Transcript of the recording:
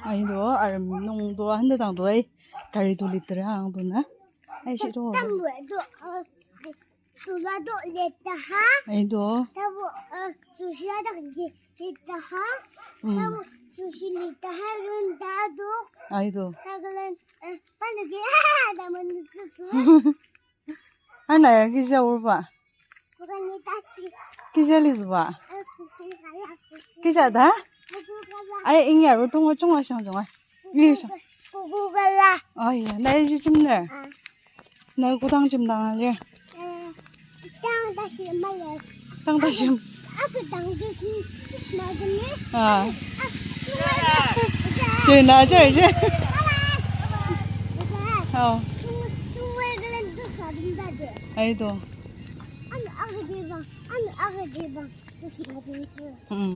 아이도 농도 한 대당도 에 가리도 리더라 항도나 아이 싫어 tambuedo tulado letaha 아이도 tabu susiada letaha tabu susi letaha rundado 아이도 tagalan panage naman nutsu 하나야 기자 올봐 bukan tasi 기자 리즈봐 kukukala 기자다 kukukala 아이 잉야 우동어 종어 상종아 이상 kukukala 아이야 나 이제 좀네 나 고당 좀 당할래 tang tasi malay 당다심 aku tang dusun madame 아 저나 저 이제 어 Tuwegalan doon sa dindade. 아이도 Ano agad ibang? Doon sa dindade. 응